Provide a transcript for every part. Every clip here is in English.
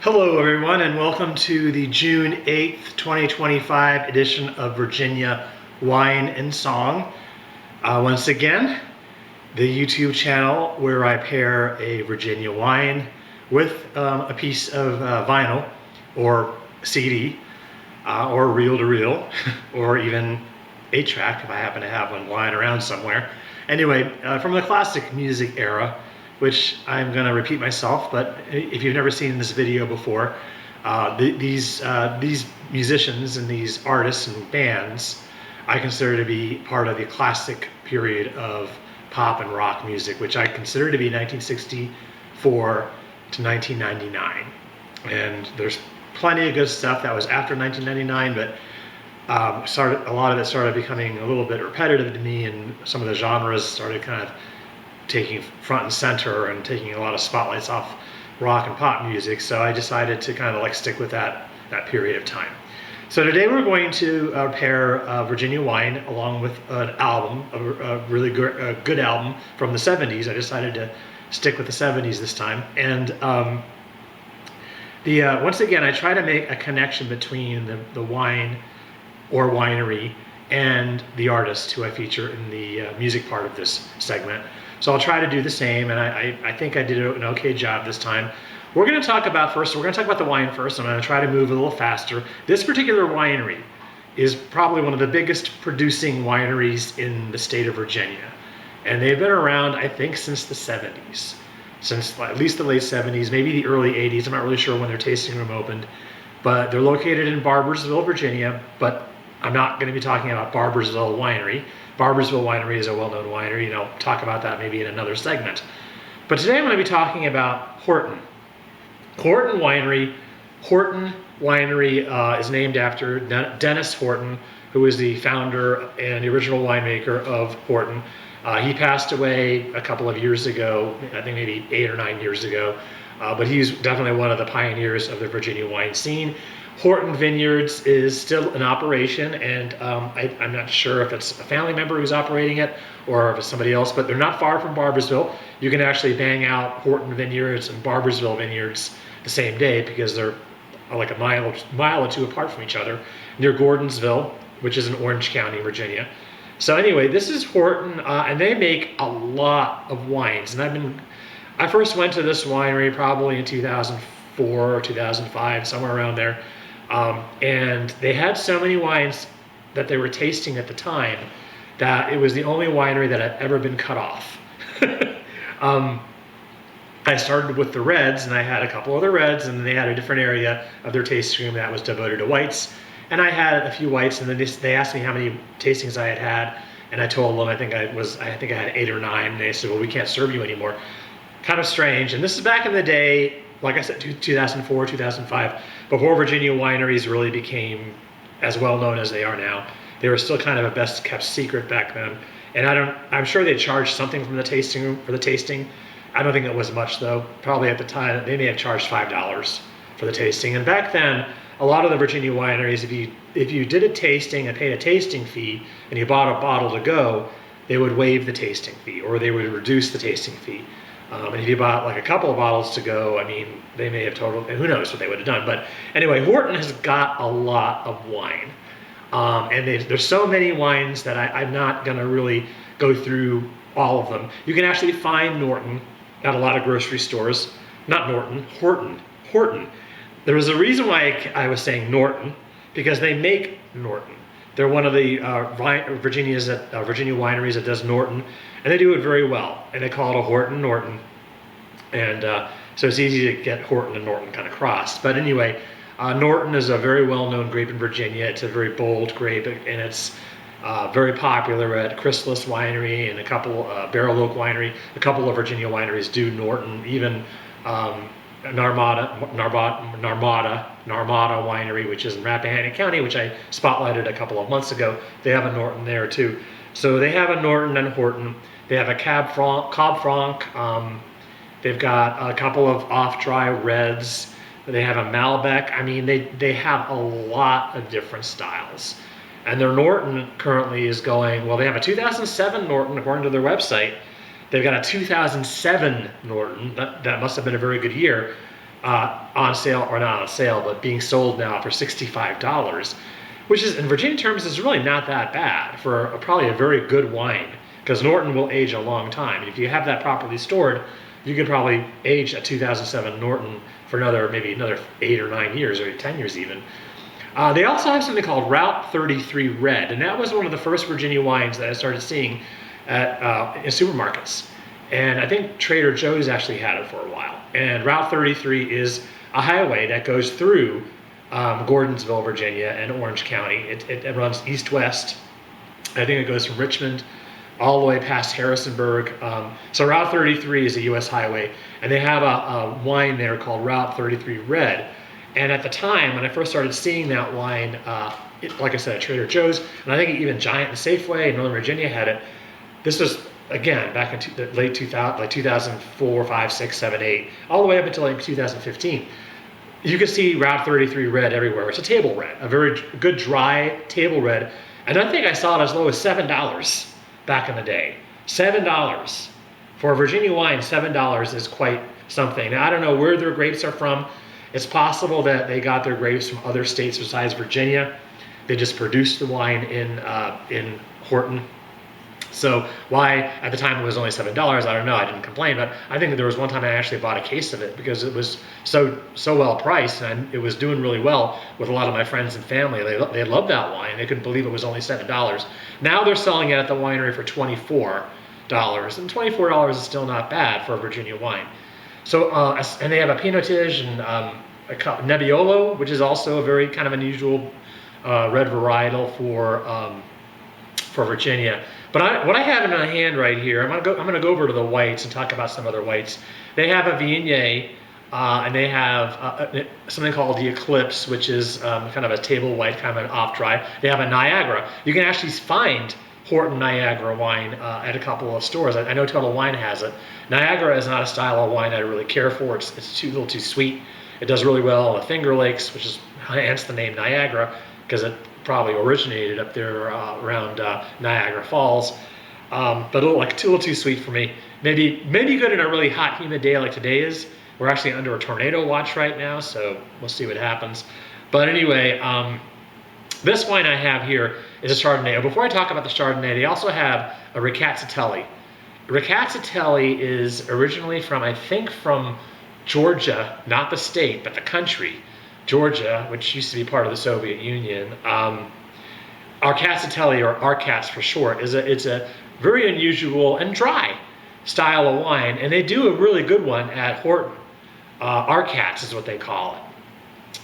Hello everyone and welcome to the June 8th, 2025 edition of Virginia Wine and Song. Once again, the YouTube channel where I pair a Virginia wine with a piece of vinyl or CD or reel-to-reel or even 8-track if I happen to have one lying around somewhere. Anyway, from the classic music era, which I'm going to repeat myself, but if you've never seen this video before, these musicians and these artists and bands I consider to be part of the classic period of pop and rock music, which I consider to be 1964 to 1999. And there's plenty of good stuff that was after 1999, but a lot of it started becoming a little bit repetitive to me, and some of the genres started kind of taking front and center and taking a lot of spotlights off rock and pop music. So I decided to kind of like stick with that period of time. So today we're going to pair Virginia wine along with an album, a really good album from the 70s. I decided to stick with the 70s this time. And once again, I try to make a connection between the wine or winery and the artist who I feature in the music part of this segment. So I'll try to do the same, and I think I did an okay job this time. We're going to talk about the wine first. I'm going to try to move a little faster. This particular winery is probably one of the biggest producing wineries in the state of Virginia. And they've been around, I think, since the 70s. Since at least the late 70s, maybe the early 80s. I'm not really sure when their tasting room opened. But they're located in Barboursville, Virginia. But I'm not going to be talking about Barboursville Winery. Barboursville Winery is a well-known winery, and I'll talk about that maybe in another segment. But today I'm going to be talking about Horton. Horton Winery. Horton Winery is named after Dennis Horton, who is the founder and the original winemaker of Horton. He passed away a couple of years ago, I think maybe 8 or 9 years ago, but he's definitely one of the pioneers of the Virginia wine scene. Horton Vineyards is still in operation, and I'm not sure if it's a family member who's operating it or if it's somebody else, but they're not far from Barboursville. You can actually bang out Horton Vineyards and Barboursville Vineyards the same day because they're like a mile or two apart from each other, near Gordonsville, which is in Orange County, Virginia. So anyway, this is Horton, and they make a lot of wines. And I first went to this winery probably in 2004 or 2005, somewhere around there. And they had so many wines that they were tasting at the time that it was the only winery that had ever been cut off. I started with the reds, and I had a couple of the reds, and they had a different area of their tasting room that was devoted to whites. And I had a few whites, and then they asked me how many tastings I had, and I told them I think I had 8 or 9. And they said, well, we can't serve you anymore. Kind of strange. And this is back in the day, like I said, 2004, 2005, before Virginia wineries really became as well known as they are now. They were still kind of a best kept secret back then. And I'm sure they charged something from the tasting room for the tasting. I don't think it was much though. Probably at the time, they may have charged $5 for the tasting. And back then, a lot of the Virginia wineries, if you did a tasting and paid a tasting fee and you bought a bottle to go, they would waive the tasting fee or they would reduce the tasting fee. And if you bought like a couple of bottles to go, I mean, they may have totaled, and who knows what they would have done. But anyway, Horton has got a lot of wine. And there's so many wines that I'm not going to really go through all of them. You can actually find Norton at a lot of grocery stores. Not Norton, Horton. Horton. There was a reason why I was saying Norton, because they make Norton. They're one of the Virginia wineries that does Norton, and they do it very well. And they call it a Horton Norton. And so it's easy to get Horton and Norton kind of crossed. But anyway, Norton is a very well-known grape in Virginia. It's a very bold grape, and it's very popular at Chrysalis Winery and a couple, Barrel Oak Winery. A couple of Virginia wineries do Norton. Even Narmada Winery, which is in Rappahannock County, which I spotlighted a couple of months ago. They have a Norton there too. So they have a Norton and Horton. They have a Cab Franc. They've got a couple of off-dry reds. They have a Malbec. I mean, they have a lot of different styles. And their Norton currently is going, well, they have a 2007 Norton according to their website. They've got a 2007 Norton. That must have been a very good year. on sale, or not on sale, but being sold now for $65, which is in Virginia terms is really not that bad for probably a very good wine, because Norton will age a long time. If you have that properly stored, you could probably age a 2007 Norton for maybe another 8 or 9 years, or 10 years even. They also have something called Route 33 Red, and that was one of the first Virginia wines that I started seeing in supermarkets. And I think Trader Joe's actually had it for a while. And Route 33 is a highway that goes through Gordonsville, Virginia, and Orange County. It runs east-west. I think it goes from Richmond all the way past Harrisonburg. So Route 33 is a U.S. highway, and they have a wine there called Route 33 Red. And at the time, when I first started seeing that wine, like I said, at Trader Joe's, and I think even Giant and Safeway in Northern Virginia had it. This was, again, back in the late 2000, like 2004, 5, 6, 7, 8, all the way up until like 2015. You can see Route 33 Red everywhere. It's a table red, a very good dry table red. And I think I saw it as low as $7 back in the day. $7. For a Virginia wine, $7 is quite something. Now, I don't know where their grapes are from. It's possible that they got their grapes from other states besides Virginia. They just produced the wine in Horton. So why at the time it was only $7, I don't know. I didn't complain, but I think that there was one time I actually bought a case of it because it was so well priced, and it was doing really well with a lot of my friends and family. They loved that wine. They couldn't believe it was only $7. Now they're selling it at the winery for $24, and $24 is still not bad for a Virginia wine. So and they have a Pinotage and a Nebbiolo, which is also a very kind of unusual red varietal for Virginia. But what I have in my hand right here, I'm gonna go over to the whites and talk about some other whites. They have a Viognier, and they have something called the Eclipse, which is kind of a table white, kind of an off dry. They have a Niagara. You can actually find Horton Niagara wine at a couple of stores. I know Total Wine has it. Niagara is not a style of wine I really care for. It's a little too sweet. It does really well in the Finger Lakes, which is hence the name Niagara, because it probably originated up there around Niagara Falls. But a little too sweet for me. Maybe good in a really hot, humid day like today is. We're actually under a tornado watch right now, so we'll see what happens. But anyway, this wine I have here is a Chardonnay. Before I talk about the Chardonnay, they also have a Rkatsiteli. Rkatsiteli is originally from Georgia, not the state, but the country, Georgia, which used to be part of the Soviet Union. Rkatsiteli, or Rkats for short, it's a very unusual and dry style of wine, and they do a really good one at Horton. Rkats is what they call it.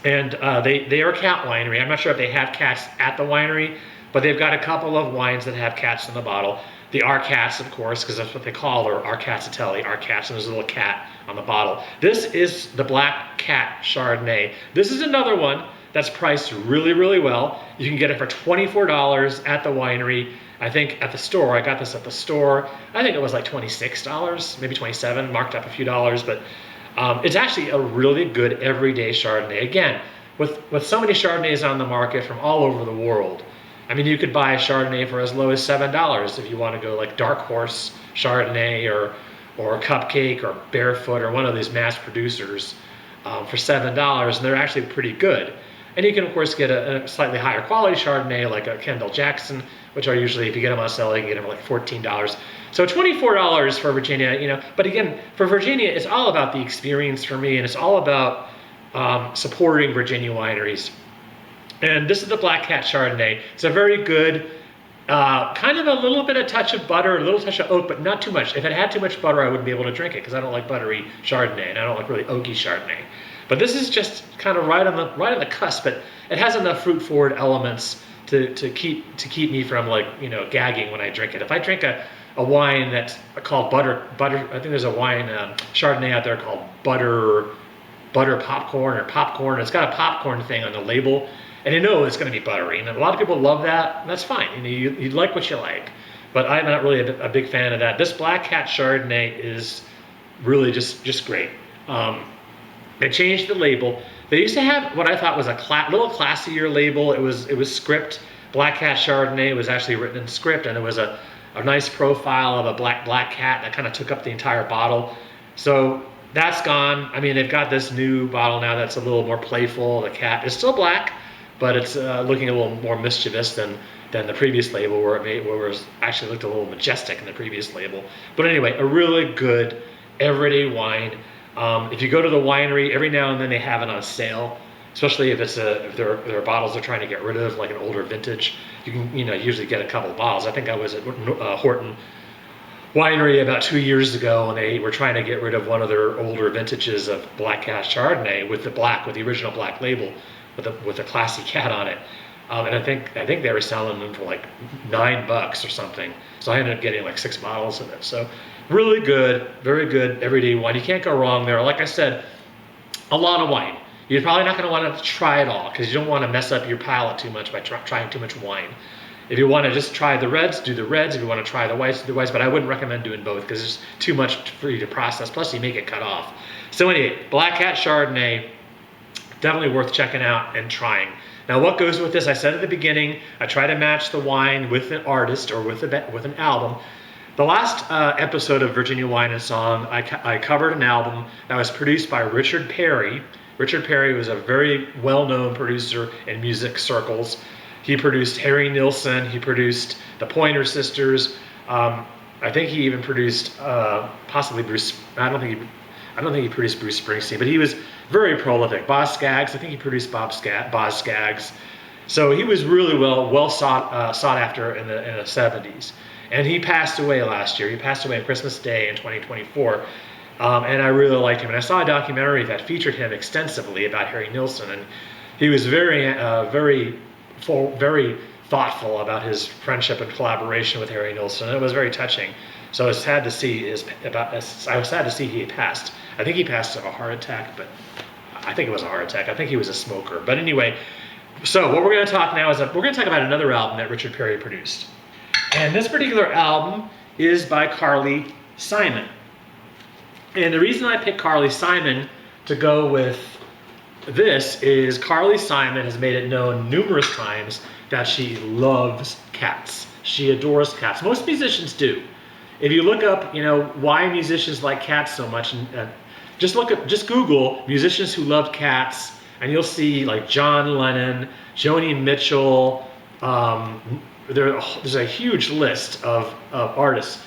And they are a cat winery. I'm not sure if they have cats at the winery, but they've got a couple of wines that have cats in the bottle. The Rkats, of course, because that's what they call their Rkatsiteli, Rkats, and there's a little cat on the bottle. This is the Black Cat Chardonnay. This is another one that's priced really, really well. You can get it for $24 at the winery. I think at the store, I got this at the store, I think it was like $26, maybe $27, marked up a few dollars, but it's actually a really good everyday Chardonnay. Again, with so many Chardonnays on the market from all over the world, I mean, you could buy a Chardonnay for as low as $7 if you want to go like Dark Horse Chardonnay or Cupcake or Barefoot or one of these mass producers for $7, and they're actually pretty good. And you can, of course, get a slightly higher quality Chardonnay like a Kendall Jackson, which are usually, if you get them on sale, you can get them for like $14. So $24 for Virginia, you know. But again, for Virginia, it's all about the experience for me, and it's all about supporting Virginia wineries. And this is the Black Cat Chardonnay. It's a very good, kind of a little bit of touch of butter, a little touch of oak, but not too much. If it had too much butter, I wouldn't be able to drink it because I don't like buttery Chardonnay, and I don't like really oaky Chardonnay. But this is just kind of right on the cusp. But it has enough fruit-forward elements to keep me from, like, you know, gagging when I drink it. If I drink a wine that's called butter, I think there's a wine Chardonnay out there called butter popcorn or popcorn. It's got a popcorn thing on the label, and you know it's going to be buttery. And a lot of people love that. And that's fine. You know, you like what you like. But I'm not really a big fan of that. This Black Cat Chardonnay is really just great. They changed the label. They used to have what I thought was a little classier label. It was script. Black Cat Chardonnay was actually written in script, and it was a nice profile of a black cat that kind of took up the entire bottle. So That's gone. I mean, they've got this new bottle now that's a little more playful. The cat is still black, but it's looking a little more mischievous than the previous label, where it was actually looked a little majestic in the previous label. But anyway, a really good everyday wine. If you go to the winery, every now and then they have it on sale, especially if if there are bottles they're trying to get rid of, like an older vintage. You can usually get a couple of bottles. I think I was at Horton Winery about 2 years ago, and they were trying to get rid of one of their older vintages of Black Cat Chardonnay with the original black label, with a classy cat on it. And I think they were selling them for like $9 or something. So I ended up getting like 6 bottles of it. So really good, very good everyday wine. You can't go wrong there. Like I said, a lot of wine. You're probably not going to want to try it all, because you don't want to mess up your palate too much by trying too much wine. If you want to just try the reds, do the reds. If you want to try the whites, do the whites. But I wouldn't recommend doing both, because there's too much for you to process. Plus, you may get cut off. So anyway, Black Cat Chardonnay, definitely worth checking out and trying. Now, what goes with this? I said at the beginning, I try to match the wine with an artist or with an album. The last episode of Virginia Wine and Song, I covered an album that was produced by Richard Perry. Richard Perry was a very well-known producer in music circles. He produced Harry Nilsson. He produced the Pointer Sisters. I think he even produced possibly Bruce. I don't think he produced Bruce Springsteen, but he was very prolific. Boz Scaggs. I think he produced Boz Scaggs. So he was really well sought after in the 70s. And he passed away last year. He passed away on Christmas Day in 2024. And I really liked him. And I saw a documentary that featured him extensively about Harry Nilsson, and he was very thoughtful about his friendship and collaboration with Harry Nilsson. It was very touching. So I was sad to see he had passed. I think he passed of a heart attack, but I think it was a heart attack. I think he was a smoker. But anyway, so what we're going to talk now is we're going to talk about another album that Richard Perry produced. And this particular album is by Carly Simon. And the reason I picked Carly Simon to go with this is Carly Simon has made it known numerous times that she loves cats. She adores cats. Most musicians do. If you look up, why musicians like cats so much, and just Google musicians who love cats, and you'll see like John Lennon, Joni Mitchell. There's a huge list of artists.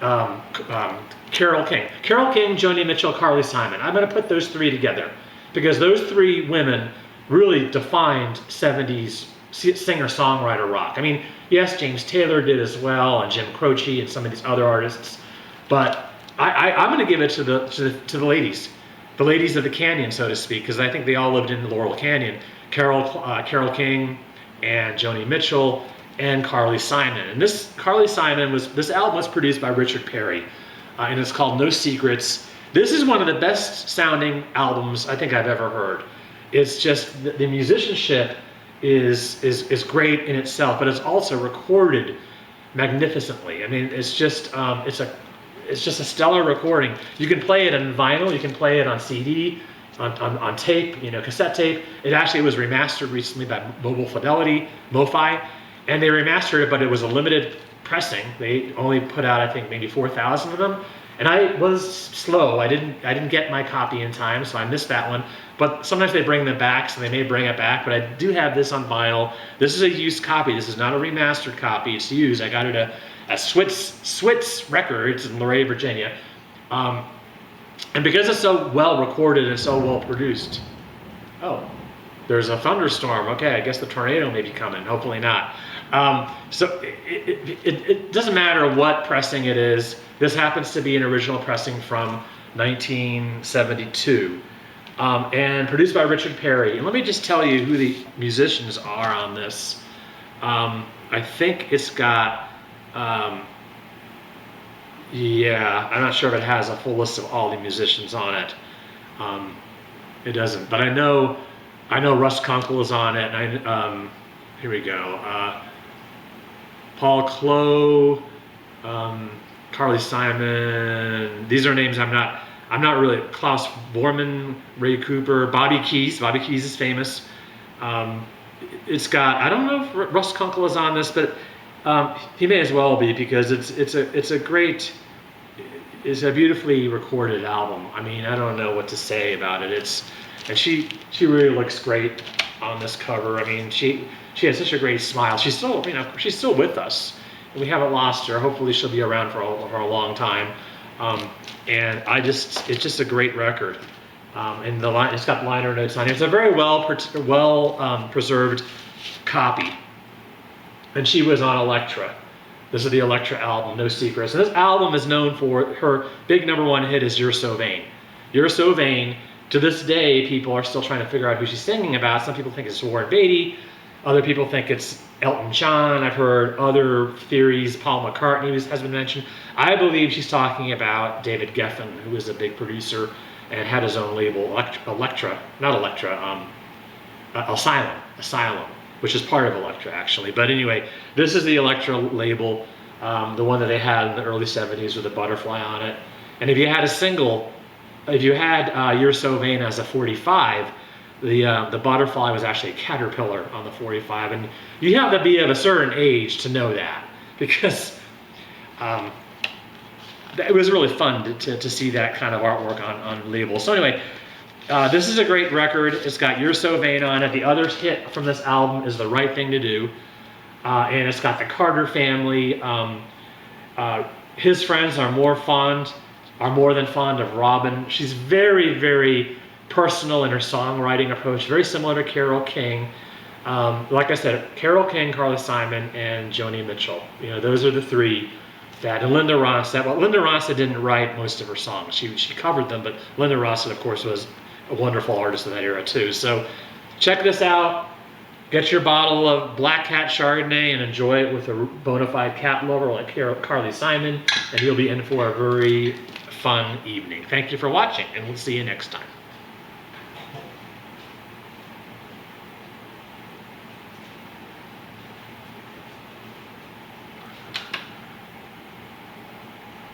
Carole King, Joni Mitchell, Carly Simon. I'm going to put those three together because those three women really defined 70s singer-songwriter rock. I mean, yes, James Taylor did as well, and Jim Croce and some of these other artists, but I'm going to give it to the ladies of the canyon, so to speak, because I think they all lived in Laurel Canyon. Carole King and Joni Mitchell and Carly Simon. And this album was produced by Richard Perry, and it's called No Secrets. This is one of the best sounding albums I think I've ever heard. It's just the musicianship is great in itself, but it's also recorded magnificently. I mean, it's just it's just a stellar recording. You can play it on vinyl, you can play it on CD, on tape, cassette tape. It actually was remastered recently by Mobile Fidelity, MoFi, and they remastered it, but it was a limited pressing. They only put out, I think, maybe 4,000 of them. And I was slow. I didn't get my copy in time, so I missed that one. But sometimes they bring them back, so they may bring it back. But I do have this on vinyl. This is a used copy. This is not a remastered copy. It's used. I got it at Switz Records in Luray, Virginia. And because it's so well recorded and so well produced. Oh, there's a thunderstorm. Okay, I guess the tornado may be coming. Hopefully not. So it doesn't matter what pressing it is. This happens to be an original pressing from 1972 and produced by Richard Perry. And let me just tell you who the musicians are on this. I think it's got, I'm not sure if it has a full list of all the musicians on it. It doesn't, but I know Russ Kunkel is on it. And here we go. Paul Clough, Carly Simon. These are names I'm not really. Klaus Vorman, Ray Cooper, Bobby Keys. Bobby Keys is famous. It's got, I don't know if Russ Kunkel is on this, but he may as well be, because it's a great. is a beautifully recorded album. I mean, I don't know what to say about it. And she really looks great on this cover. I mean, she has such a great smile. She's still, she's still with us. We haven't lost her. Hopefully she'll be around for a long time. And it's just a great record. And it's got liner notes on it. It's a very well preserved copy. And she was on Elektra. This is the Elektra album, No Secrets. And this album is known for her big #1 hit is You're So Vain. You're So Vain. To this day, people are still trying to figure out who she's singing about. Some people think it's Warren Beatty. Other people think it's Elton John. I've heard other theories. Paul McCartney has been mentioned. I believe she's talking about David Geffen, who is a big producer and had his own label, Asylum, which is part of Elektra actually. But anyway, this is the Elektra label, the one that they had in the early 70s with a butterfly on it. And if you had a single, if you had You're So Vain as a 45, the butterfly was actually a caterpillar on the 45. And you have to be of a certain age to know that, because it was really fun to see that kind of artwork on labels. So anyway, this is a great record. It's got You're So Vain on it. The other hit from this album is The Right Thing to Do. And it's got the Carter family. His friends are more than fond of Robin. She's very, very personal in her songwriting approach, very similar to Carole King. Like I said, Carole King, Carly Simon, and Joni Mitchell. Those are the three that, and Linda Ronstadt. Well, Linda Ronstadt didn't write most of her songs. She covered them, but Linda Ronstadt, of course, was a wonderful artist in that era too. So check this out. Get your bottle of Black Cat Chardonnay and enjoy it with a bona fide cat lover like Carly Simon, and you'll be in for a very fun evening. Thank you for watching, and we'll see you next time.